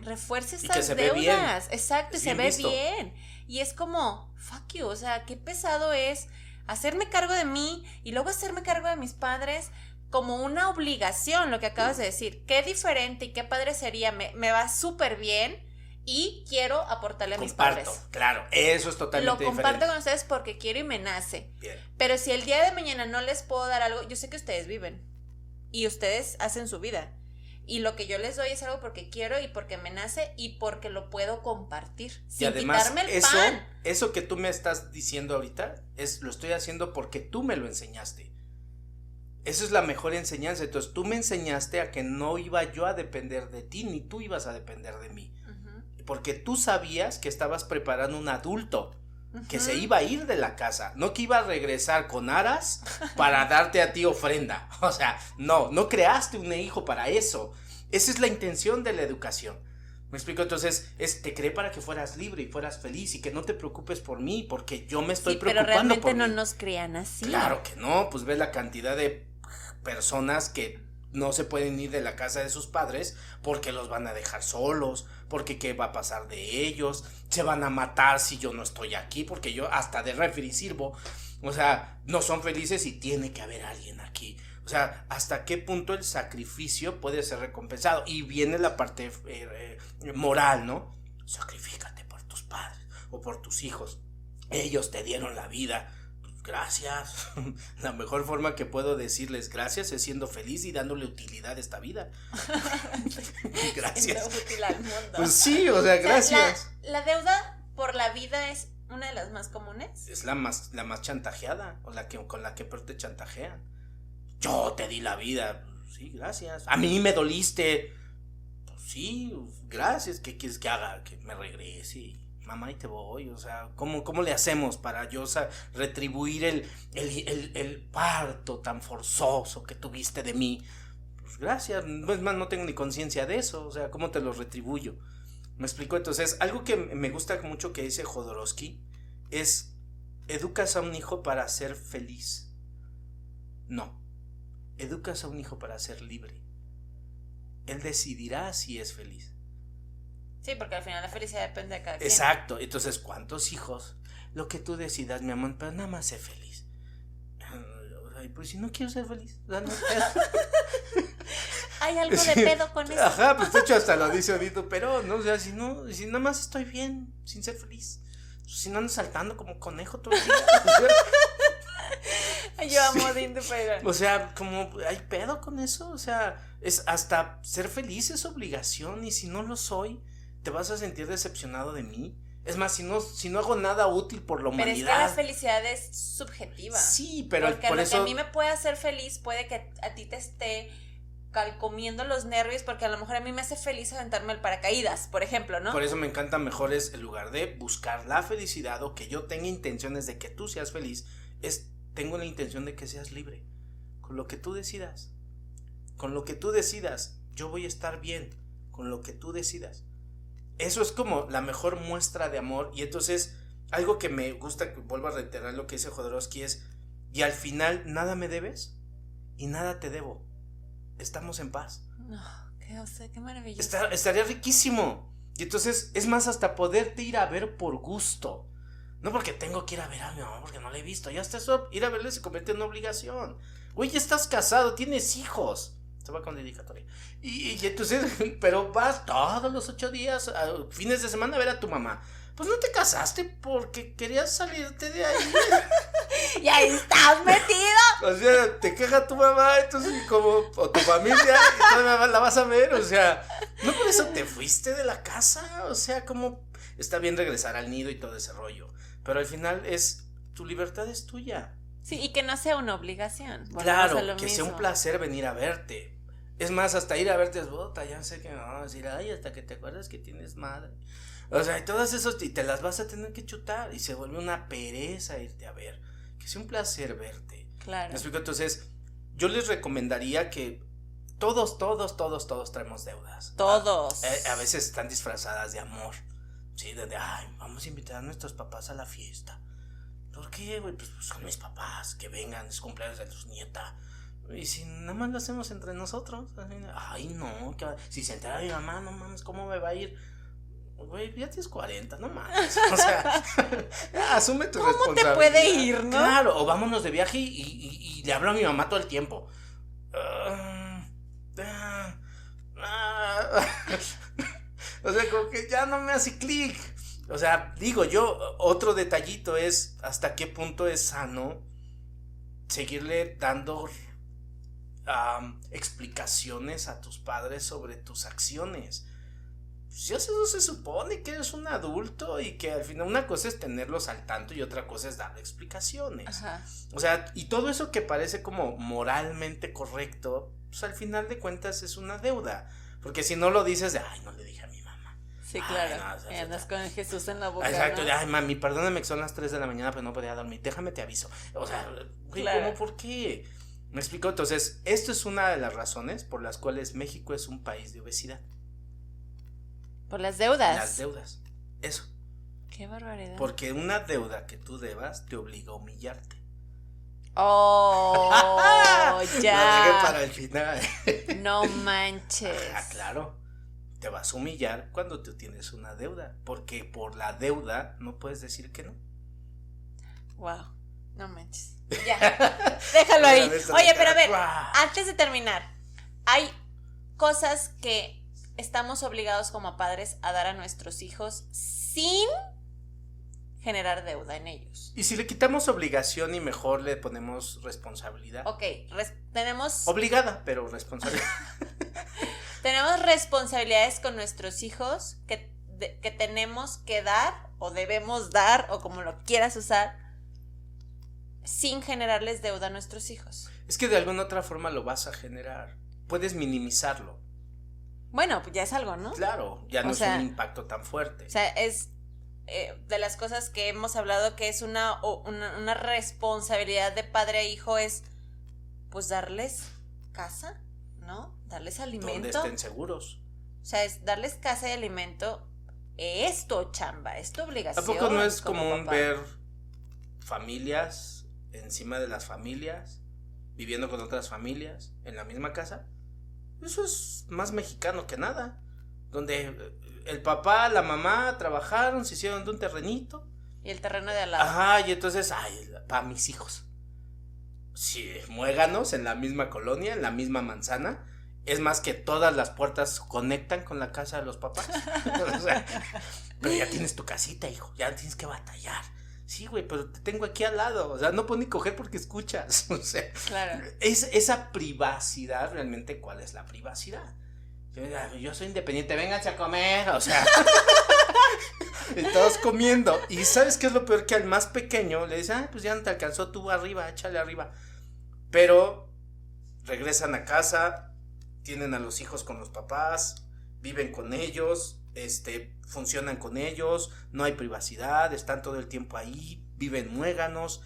refuerza esas deudas, exacto, y se ve bien, y es como, fuck you, o sea, qué pesado es hacerme cargo de mí y luego hacerme cargo de mis padres como una obligación, lo que acabas de decir. Qué diferente y qué padre sería, me va súper bien y quiero aportarle a mis padres. Claro, eso es totalmente diferente. Lo comparto con ustedes porque quiero y me nace. Bien. Pero si el día de mañana no les puedo dar algo, yo sé que ustedes viven y ustedes hacen su vida. Y lo que yo les doy es algo porque quiero y porque me nace y porque lo puedo compartir. Sin además, quitarme el pan. Eso que tú me estás diciendo ahorita, lo estoy haciendo porque tú me lo enseñaste. Esa es la mejor enseñanza. Entonces tú me enseñaste a que no iba yo a depender de ti, ni tú ibas a depender de mí. Porque tú sabías que estabas preparando un adulto que se iba a ir de la casa, no que iba a regresar con aras para darte a ti ofrenda. O sea, no creaste un hijo para eso. Esa es la intención de la educación. ¿Me explico? Entonces, te creé para que fueras libre y fueras feliz y que no te preocupes por mí, porque yo me estoy preocupando por mí. Pero realmente no nos crían así. Claro que no, pues ves la cantidad de personas que no se pueden ir de la casa de sus padres porque los van a dejar solos, porque qué va a pasar de ellos, se van a matar si yo no estoy aquí, porque yo hasta de refri sirvo, o sea, no son felices y tiene que haber alguien aquí. O sea, hasta qué punto el sacrificio puede ser recompensado. Y viene la parte moral, ¿no? Sacrifícate por tus padres o por tus hijos. Ellos te dieron la vida. Gracias. La mejor forma que puedo decirles gracias es siendo feliz y dándole utilidad a esta vida. Gracias. Útil al mundo. Pues sí, o sea, gracias. La deuda por la vida es una de las más comunes. Es la más chantajeada, o con la que peor te chantajean. Yo te di la vida. Sí, gracias. A mí me doliste. Pues sí, gracias. ¿Qué quieres que haga? Que me regrese. mamá, ahí te voy, o sea, ¿cómo le hacemos para yo, o sea, retribuir el parto tan forzoso que tuviste de mí? Pues gracias, es más, no tengo ni conciencia de eso, o sea, ¿cómo te lo retribuyo? ¿Me explico? Entonces, algo que me gusta mucho que dice Jodorowsky es, educas a un hijo para ser feliz. No, educas a un hijo para ser libre. Él decidirá si es feliz. Sí, porque al final la felicidad depende de cada quien. Exacto, entonces, ¿cuántos hijos? Lo que tú decidas, mi amor, pero nada más sé feliz. Ay, pues si no quiero ser feliz, no ¿Hay algo de pedo con eso? Ajá, pues de hecho hasta lo dice Odito, pero no, o sea, si nada más estoy bien, sin ser feliz, si no ando saltando como conejo todo el día, Yo amo a Odito, pero... O sea, como hay pedo con eso, o sea, es hasta ser feliz es obligación, y si no lo soy, te vas a sentir decepcionado de mí. Es más, si no hago nada útil por la humanidad. Pero es que la felicidad es subjetiva. Sí, pero porque por lo eso... que a mí me puede hacer feliz puede que a ti te esté calcomiendo los nervios, porque a lo mejor a mí me hace feliz aventarme el paracaídas, por ejemplo, ¿no? Por eso me encanta mejor es, en lugar de buscar la felicidad o que yo tenga intenciones de que tú seas feliz, tengo la intención de que seas libre. Con lo que tú decidas. Con lo que tú decidas, yo voy a estar bien. Con lo que tú decidas. Eso es como la mejor muestra de amor. Y entonces, algo que me gusta, que vuelvo a reiterar lo que dice Jodorowsky es, y al final nada me debes y nada te debo. Estamos en paz. No, qué maravilloso. Estaría riquísimo. Y entonces, es más, hasta poderte ir a ver por gusto. No porque tengo que ir a ver a mi mamá, porque no la he visto. Ya hasta eso, ir a verle se convierte en una obligación. Güey, ya estás casado, tienes hijos. Se va con dedicatoria. Y entonces, pero vas todos los 8 días, fines de semana a ver a tu mamá. Pues no te casaste porque querías salirte de ahí. Y ahí estás metido. O sea, te queja tu mamá, entonces o tu familia, y todavía la vas a ver, o sea, no por eso te fuiste de la casa, o sea, como está bien regresar al nido y todo ese rollo, pero al final tu libertad es tuya. Sí, y que no sea una obligación. Claro, que sea un placer venir a verte. Es más, hasta ir a verte es bota, ya sé que me van a decir, ay, hasta que te acuerdas que tienes madre. O sea, y todas esos, y te las vas a tener que chutar, y se vuelve una pereza irte a ver. Que sea un placer verte. Claro. ¿Me explico? Entonces, yo les recomendaría que todos traemos deudas. Todos. A veces están disfrazadas de amor. Sí, ay, vamos a invitar a nuestros papás a la fiesta. ¿Por qué, güey? Pues son mis papás, que vengan, es cumpleaños de tus nietas. Y si nada más lo hacemos entre nosotros, ay, no, si se entera mi mamá, no mames, ¿cómo me va a ir? Güey, ya tienes 40, no mames. O sea, asume tu responsabilidad. ¿Cómo te puede ir, no? Claro, o vámonos de viaje y le hablo a mi mamá todo el tiempo. O sea, como que ya no me hace clic. O sea, digo yo, otro detallito es hasta qué punto es sano seguirle dando explicaciones a tus padres sobre tus acciones. Pues ya eso se supone que eres un adulto y que al final una cosa es tenerlos al tanto y otra cosa es darle explicaciones. Ajá. O sea, y todo eso que parece como moralmente correcto, pues al final de cuentas es una deuda. Porque si no lo dices de, ay, no le dije a mi mamá. Sí, claro. No, andas con Jesús en la boca. Exacto, ¿no? Ay, mami, perdóname que son las 3 de la mañana, pero no podía dormir. Déjame te aviso. O sea, güey, claro. ¿cómo por qué? ¿Me explico? Entonces, esto es una de las razones por las cuales México es un país de obesidad. Por las deudas. Las deudas. Eso. Qué barbaridad. Porque una deuda que tú debas te obliga a humillarte. Oh, ya. Lo dejé para el final. No manches. Claro. Te vas a humillar cuando tú tienes una deuda. Porque por la deuda no puedes decir que no. Wow. No manches. Ya. Déjalo ahí. Oye, pero a ver, antes de terminar, hay cosas que estamos obligados como padres a dar a nuestros hijos sin generar deuda en ellos. Y si le quitamos obligación y mejor le ponemos responsabilidad. Ok, tenemos... Obligada, pero responsabilidad. Tenemos responsabilidades con nuestros hijos que tenemos que dar o debemos dar o como lo quieras usar sin generarles deuda a nuestros hijos. Es que de alguna otra forma lo vas a generar. Puedes minimizarlo. Bueno, pues ya es algo, ¿no? Claro, ya no es un impacto tan fuerte. O sea, es de las cosas que hemos hablado que es una responsabilidad de padre a hijo es pues darles casa, ¿no? Darles alimento. Donde estén seguros. O sea, es darles casa y alimento. Es tu chamba, es tu obligación. ¿A poco no es como común papá? ver familias encima de las familias, viviendo con otras familias en la misma casa? Eso es más mexicano que nada. Donde el papá, la mamá trabajaron, se hicieron de un terrenito. Y el terreno de al lado. Ajá, y entonces, para mis hijos. Sí, muéganos en la misma colonia, en la misma manzana. Es más que todas las puertas conectan con la casa de los papás. O sea, pero ya tienes tu casita, hijo, ya tienes que batallar. Sí, güey, pero te tengo aquí al lado. O sea, no puedo ni coger porque escuchas. O sea, claro. Esa privacidad, realmente, ¿cuál es la privacidad? Yo soy independiente, vénganse a comer. O sea, todos comiendo. Y ¿sabes qué es lo peor? Que al más pequeño le dicen, pues ya no te alcanzó, tú arriba, échale arriba. Pero regresan a casa, tienen a los hijos con los papás, viven con ellos, funcionan con ellos, no hay privacidad, están todo el tiempo ahí, viven muéganos.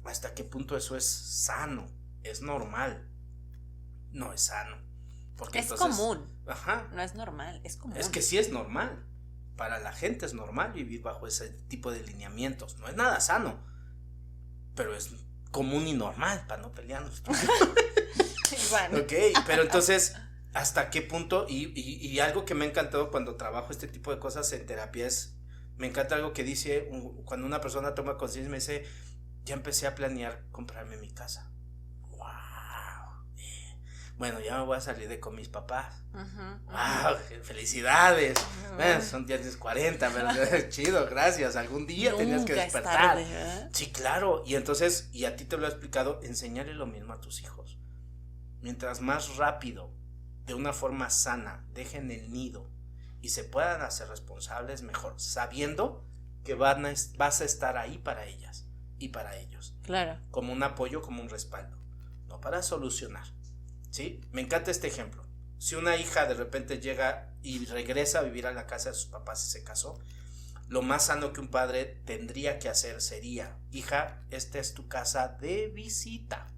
¿Hasta qué punto eso es sano? ¿Es normal? No es sano. Porque es entonces, común. Ajá. No es normal, es común. Es que sí es normal. Para la gente es normal vivir bajo ese tipo de lineamientos. No es nada sano, pero es común y normal para no pelearnos. Bueno. Ok, pero entonces, ¿hasta qué punto? Y algo que me ha encantado cuando trabajo este tipo de cosas en terapia es, me encanta algo que dice, cuando una persona toma conciencia me dice, ya empecé a planear comprarme mi casa. ¡Wow! Bueno, ya me voy a salir con mis papás. ¡Wow! ¡Felicidades! Bueno, son ya tienes 40, pero chido, gracias. Algún día nunca tenías que despertar. Es tarde, ¿eh? Sí, claro. Y entonces, y a ti te lo he explicado, enseñarle lo mismo a tus hijos. Mientras más rápido, de una forma sana, dejen el nido y se puedan hacer responsables, mejor, sabiendo que vas a estar ahí para ellas y para ellos. Claro. Como un apoyo, como un respaldo, no para solucionar. ¿Sí? Me encanta este ejemplo. Si una hija de repente llega y regresa a vivir a la casa de sus papás y se casó, lo más sano que un padre tendría que hacer sería, hija, esta es tu casa de visita.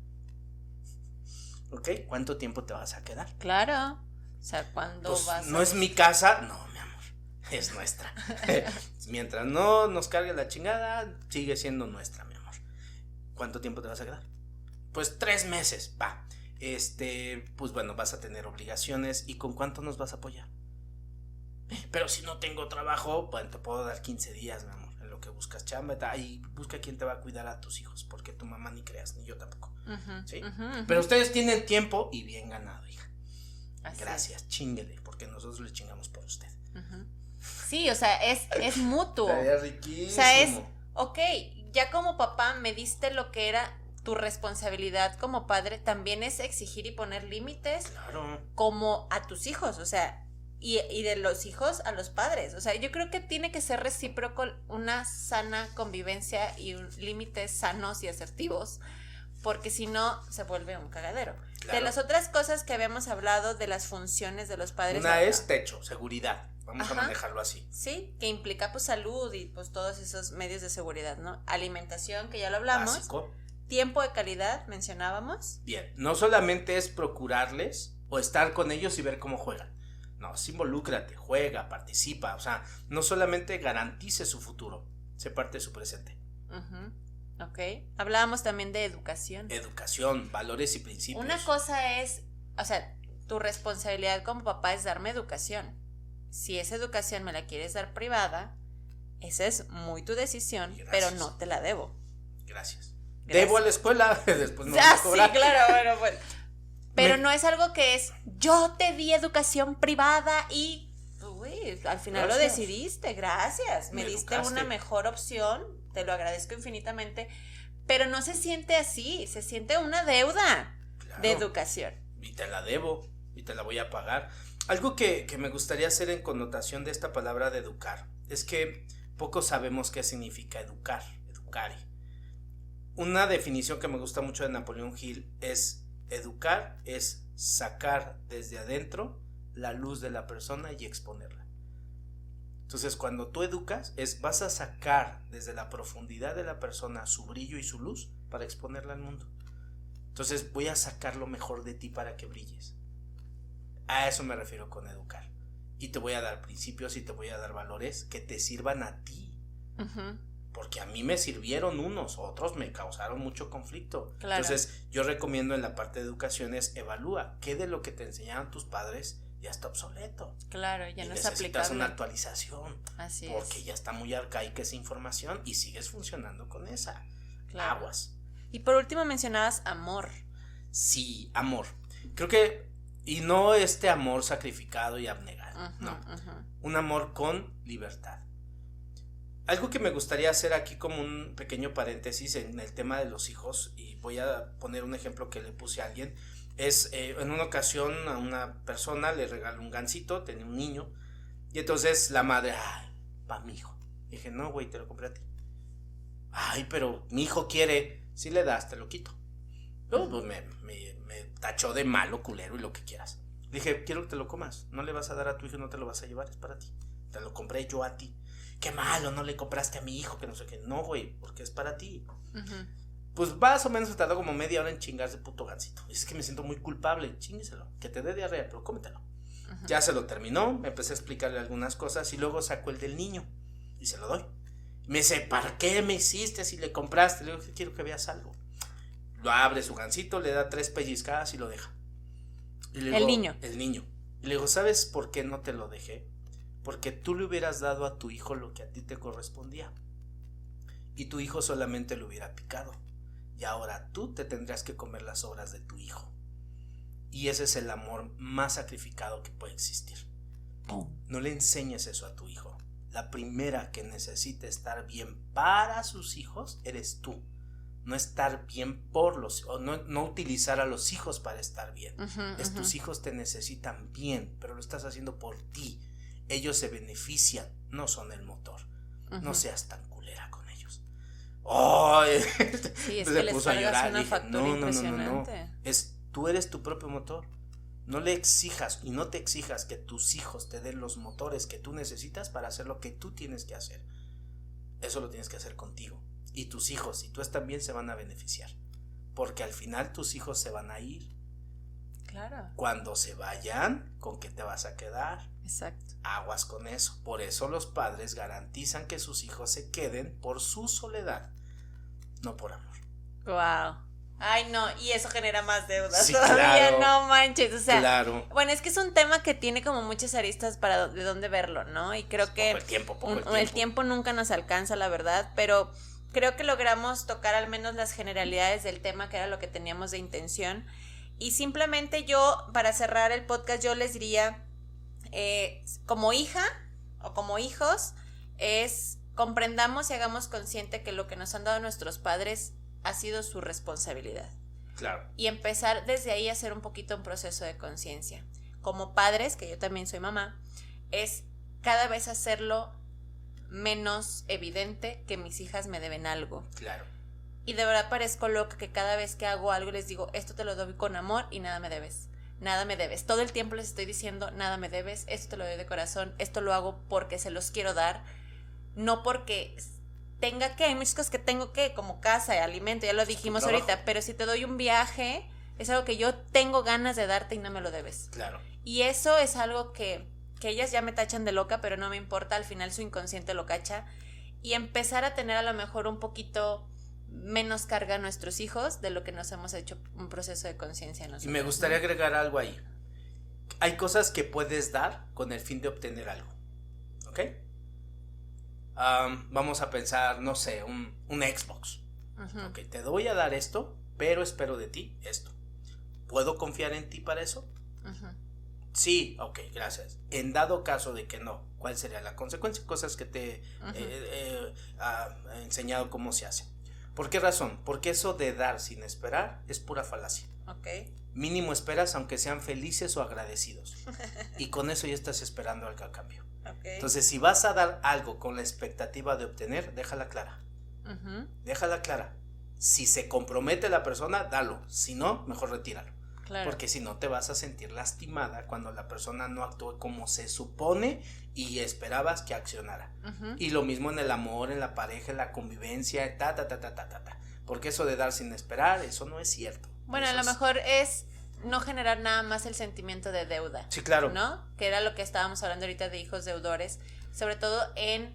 ¿Ok? ¿Cuánto tiempo te vas a quedar? Claro. O sea, ¿cuándo pues, vas no es mi casa, no, mi amor, es nuestra. Mientras no nos cargue la chingada, sigue siendo nuestra, mi amor. ¿Cuánto tiempo te vas a quedar? Pues 3 meses, va. Pues bueno, vas a tener obligaciones. ¿Y con cuánto nos vas a apoyar? Pero si no tengo trabajo, bueno, te puedo dar 15 días, mi amor, en lo que buscas chamba y busca quién te va a cuidar a tus hijos, porque tu mamá ni creas, ni yo tampoco. ¿Sí? Pero ustedes tienen tiempo y bien ganado, hija. Así gracias, es. Chínguele, porque nosotros le chingamos por usted. Sí, o sea, es mutuo. Estaría riquísimo. O sea, es, ok, ya como papá me diste lo que era tu responsabilidad como padre, también es exigir y poner límites. Claro. Como a tus hijos, o sea, y de los hijos a los padres. O sea, yo creo que tiene que ser recíproco una sana convivencia y límites sanos y asertivos, porque si no se vuelve un cagadero. Claro. De las otras cosas que habíamos hablado de las funciones de los padres. Una es techo, seguridad. Vamos a manejarlo así. Sí, que implica pues salud y pues todos esos medios de seguridad, ¿no? Alimentación, que ya lo hablamos. Básico. Tiempo de calidad, mencionábamos. Bien, no solamente es procurarles o estar con ellos y ver cómo juegan. No, involúcrate, juega, participa. O sea, no solamente garantice su futuro, sé parte de su presente. Ok. Hablábamos también de educación. Educación, valores y principios. Una cosa es, o sea, tu responsabilidad como papá es darme educación. Si esa educación me la quieres dar privada, esa es muy tu decisión, pero no te la debo. Gracias. Debo a la escuela, después no voy a cobrar. Sí, claro, bueno, pues. Pero no es algo que es, yo te di educación privada y, uy, al final lo decidiste, gracias. Me diste una mejor opción, te lo agradezco infinitamente, pero no se siente así, se siente una deuda de educación. Y te la debo, y te la voy a pagar. Algo que me gustaría hacer en connotación de esta palabra de educar, es que poco sabemos qué significa educar, educare. Una definición que me gusta mucho de Napoleón Hill es: educar es sacar desde adentro la luz de la persona y exponerla. Entonces, cuando tú educas, vas a sacar desde la profundidad de la persona su brillo y su luz para exponerla al mundo. Entonces, voy a sacar lo mejor de ti para que brilles. A eso me refiero con educar. Y te voy a dar principios y te voy a dar valores que te sirvan a ti. Porque a mí me sirvieron unos, otros me causaron mucho conflicto. Claro. Entonces, yo recomiendo en la parte de educación es evalúa qué de lo que te enseñaron tus padres ya está obsoleto. Claro, ya y no es necesitas aplicable. una actualización. Así porque es. ya está muy arcaica esa información y sigues funcionando con esa. Claro. Aguas. Y por último mencionabas amor. Sí, amor. Creo que, y no este amor sacrificado y abnegado, no. Un amor con libertad. Algo que me gustaría hacer aquí como un pequeño paréntesis en el tema de los hijos, y voy a poner un ejemplo que le puse a alguien, es en una ocasión a una persona le regaló un gansito, tenía un niño, y entonces la madre, ay, pa' mi hijo. Dije, no, güey, te lo compré a ti. Ay, pero mi hijo quiere, si le das, te lo quito. No, pues me tachó de malo, culero y lo que quieras. Dije, quiero que te lo comas, no le vas a dar a tu hijo, no te lo vas a llevar, es para ti. Te lo compré yo a ti. Qué malo, no le compraste a mi hijo, que no sé qué. No, güey, porque es para ti. Pues más o menos se tardó como media hora en chingarse el puto gansito. Es que me siento muy culpable, chingueselo, que te dé diarrea, pero cómetelo. Ya se lo terminó, me empecé a explicarle algunas cosas y luego sacó el del niño y se lo doy. Me dice, ¿para qué me hiciste si le compraste? Le digo, que quiero que veas algo. Lo abre su gansito, le da 3 pellizcadas y lo deja. Y le digo, el niño. El niño. Y le digo, ¿sabes por qué no te lo dejé? Porque tú le hubieras dado a tu hijo lo que a ti te correspondía. Y tu hijo solamente lo hubiera picado. Y ahora tú te tendrías que comer las obras de tu hijo. Y ese es el amor más sacrificado que puede existir. No le enseñes eso a tu hijo. La primera que necesita estar bien para sus hijos eres tú. No estar bien por los, o no utilizar a los hijos para estar bien. Tus hijos te necesitan bien, pero lo estás haciendo por ti. Ellos se benefician, no son el motor. No seas tan culera con ellos. ¡Ay! Sí, es que les cargas una factura impresionante. No. Tú eres tu propio motor. No le exijas y no te exijas que tus hijos te den los motores que tú necesitas para hacer lo que tú tienes que hacer. Eso lo tienes que hacer contigo. Y tus hijos, si tú estás bien, se van a beneficiar. Porque al final tus hijos se van a ir. Claro. Cuando se vayan, ¿con qué te vas a quedar? Exacto. Aguas con eso. Por eso los padres garantizan que sus hijos se queden por su soledad, no por amor. Wow. Ay, no, y eso genera más deudas. Sí, todavía, claro, no manches, o sea, claro. Bueno, es que es un tema que tiene como muchas aristas para de dónde verlo, ¿no? Y creo que el tiempo nunca nos alcanza, la verdad, pero creo que logramos tocar al menos las generalidades del tema, que era lo que teníamos de intención. Y simplemente yo, para cerrar el podcast, yo les diría, como hija o como hijos, comprendamos y hagamos consciente que lo que nos han dado nuestros padres ha sido su responsabilidad. Claro. Y empezar desde ahí a hacer un poquito un proceso de conciencia. Como padres, que yo también soy mamá, es cada vez hacerlo menos evidente que mis hijas me deben algo. Claro. Y de verdad parezco loca que cada vez que hago algo les digo, esto te lo doy con amor y nada me debes. Nada me debes. Todo el tiempo les estoy diciendo, nada me debes, esto te lo doy de corazón, esto lo hago porque se los quiero dar, no porque tenga que, hay muchas cosas que tengo que, como casa y alimento, ya lo dijimos ahorita, pero si te doy un viaje, es algo que yo tengo ganas de darte y no me lo debes. Claro. Y eso es algo que ellas ya me tachan de loca, pero no me importa, al final su inconsciente lo cacha, y empezar a tener a lo mejor un poquito menos carga a nuestros hijos de lo que nos hemos hecho un proceso de conciencia nosotros. Y me gustaría agregar algo ahí. Hay cosas que puedes dar con el fin de obtener algo, ¿ok? Vamos a pensar, no sé, un Xbox. Ok, te voy a dar esto, pero espero de ti esto. ¿Puedo confiar en ti para eso? Sí, ok, gracias. En dado caso de que no, ¿cuál sería la consecuencia? Cosas que te he enseñado cómo se hace. ¿Por qué razón? Porque eso de dar sin esperar es pura falacia. Okay. Mínimo esperas aunque sean felices o agradecidos. Y con eso ya estás esperando algo a cambio. Okay. Entonces, si vas a dar algo con la expectativa de obtener, déjala clara. Déjala clara. Si se compromete la persona, dalo. Si no, mejor retíralo. Claro. Porque si no te vas a sentir lastimada cuando la persona no actúe como se supone y esperabas que accionara. Y lo mismo en el amor, en la pareja, en la convivencia, porque eso de dar sin esperar, eso no es cierto. Bueno, eso a lo mejor es no generar nada más el sentimiento de deuda. Sí, claro. ¿No? Que era lo que estábamos hablando ahorita de hijos deudores, sobre todo en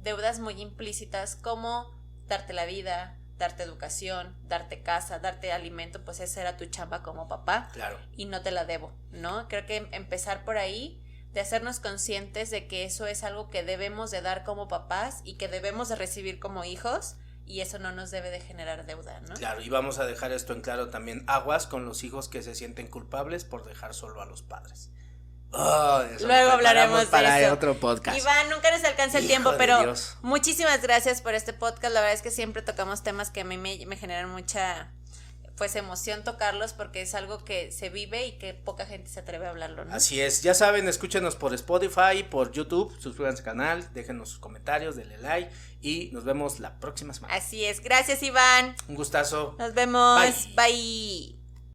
deudas muy implícitas como darte la vida, darte educación, darte casa, darte alimento, pues esa era tu chamba como papá. Claro. Y no te la debo, ¿no? Creo que empezar por ahí, de hacernos conscientes de que eso es algo que debemos de dar como papás y que debemos de recibir como hijos, y eso no nos debe de generar deuda, ¿no? Claro, y vamos a dejar esto en claro también, aguas con los hijos que se sienten culpables por dejar solo a los padres. Luego hablaremos para de eso. Otro podcast. Iván, nunca nos alcanza el Hijo tiempo, de pero Dios. muchísimas gracias por este podcast. La verdad es que siempre tocamos temas que a mí me generan mucha pues emoción tocarlos, porque es algo que se vive y que poca gente se atreve a hablarlo, ¿no? Así es, ya saben, escúchenos por Spotify, por YouTube, suscríbanse al canal, déjenos sus comentarios, denle like y nos vemos la próxima semana. Así es, gracias Iván. Un gustazo. Nos vemos, Bye. bye.